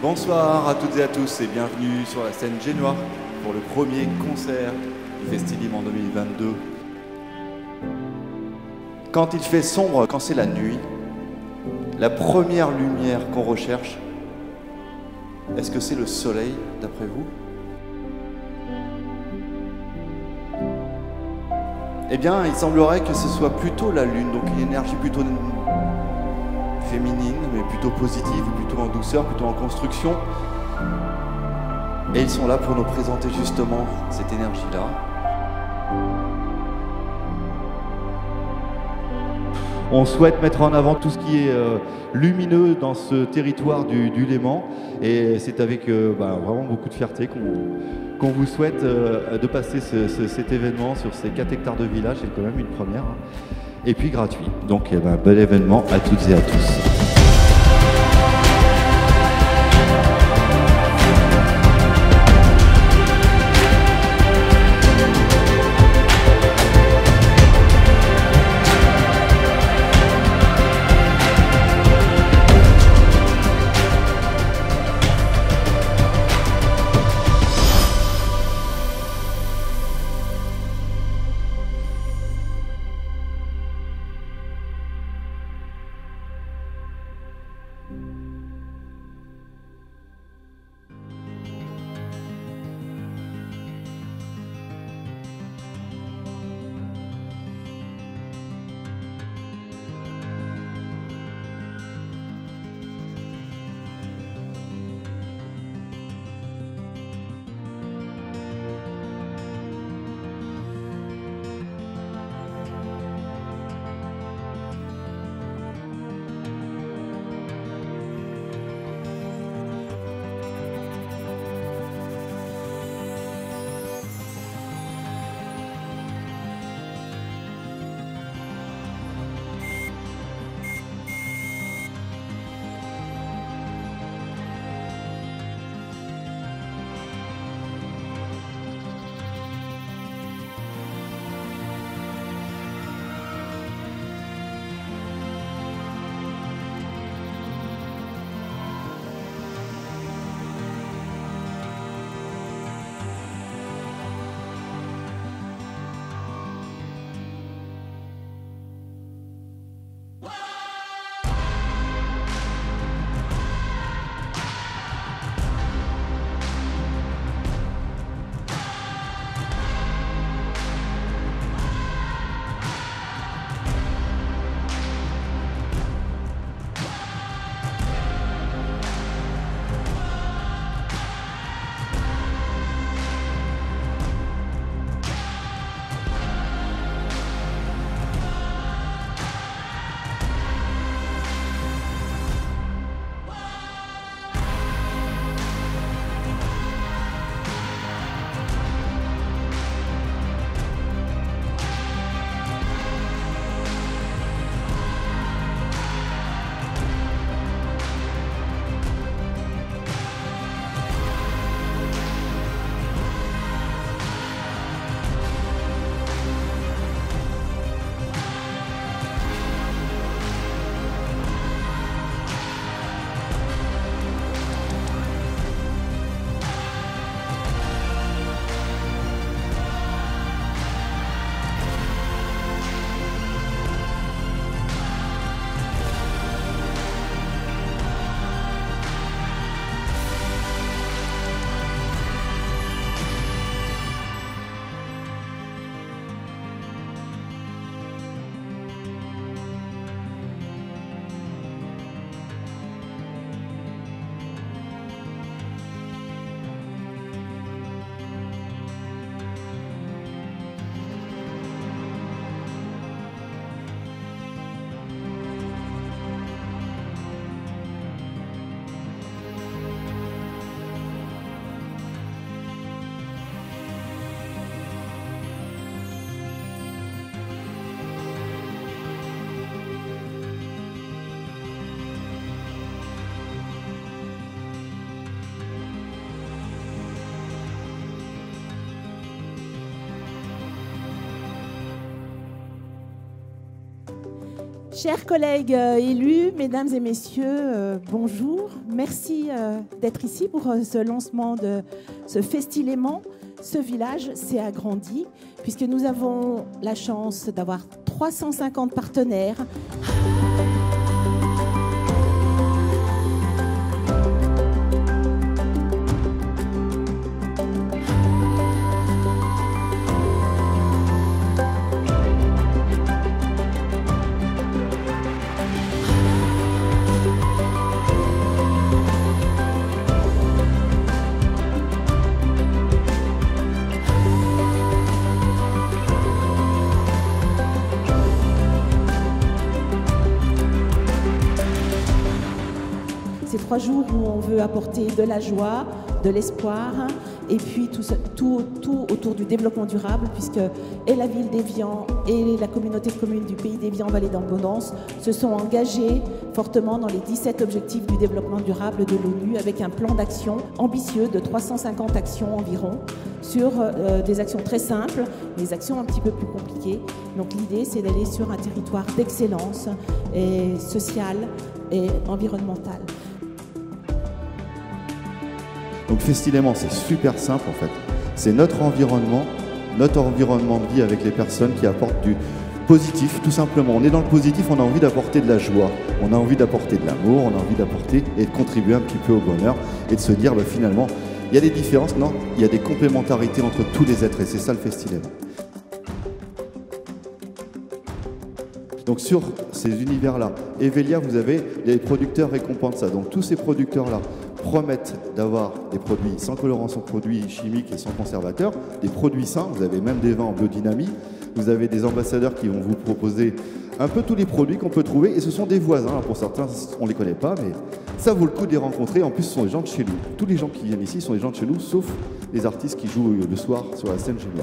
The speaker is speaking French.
Bonsoir à toutes et à tous et bienvenue sur la scène Génois pour le premier concert du Festilim en 2022. Quand il fait sombre, quand c'est la nuit, la première lumière qu'on recherche, est-ce que c'est le soleil d'après vous? Eh bien, il semblerait que ce soit plutôt la lune, donc une énergie plutôt féminine, mais plutôt positive, plutôt en douceur, plutôt en construction. Et ils sont là pour nous présenter justement cette énergie-là. On souhaite mettre en avant tout ce qui est lumineux dans ce territoire du Léman. Et c'est avec vraiment beaucoup de fierté qu'on vous souhaite de passer cet événement sur ces 4 hectares de village. C'est quand même une première. Hein. Et puis gratuit. Donc bel événement à toutes et à tous. Chers collègues élus, mesdames et messieurs, bonjour. Merci d'être ici pour ce lancement de ce Festiléman. Ce village s'est agrandi puisque nous avons la chance d'avoir 350 partenaires. Ces 3 jours où on veut apporter de la joie, de l'espoir et puis tout autour du développement durable puisque et la ville d'Évian et la communauté de communes du pays d'Évian Vallée d'Abondance se sont engagés fortement dans les 17 objectifs du développement durable de l'ONU avec un plan d'action ambitieux de 350 actions environ sur des actions très simples, des actions un petit peu plus compliquées. Donc l'idée c'est d'aller sur un territoire d'excellence sociale et environnementale. Donc Festiléman, c'est super simple en fait. C'est notre environnement de vie avec les personnes qui apportent du positif, tout simplement. On est dans le positif, on a envie d'apporter de la joie, on a envie d'apporter de l'amour, on a envie d'apporter et de contribuer un petit peu au bonheur et de se dire finalement, il y a des différences, non, il y a des complémentarités entre tous les êtres et c'est ça le Festiléman. Donc sur ces univers-là, Evelia, vous avez les producteurs Recompensa. Donc tous ces producteurs-là promettent d'avoir des produits sans colorants, sans produits chimiques et sans conservateurs, des produits sains, vous avez même des vins en biodynamie, vous avez des ambassadeurs qui vont vous proposer un peu tous les produits qu'on peut trouver et ce sont des voisins, alors pour certains on ne les connaît pas mais ça vaut le coup de les rencontrer, en plus ce sont des gens de chez nous. Tous les gens qui viennent ici sont des gens de chez nous sauf les artistes qui jouent le soir sur la scène chez nous.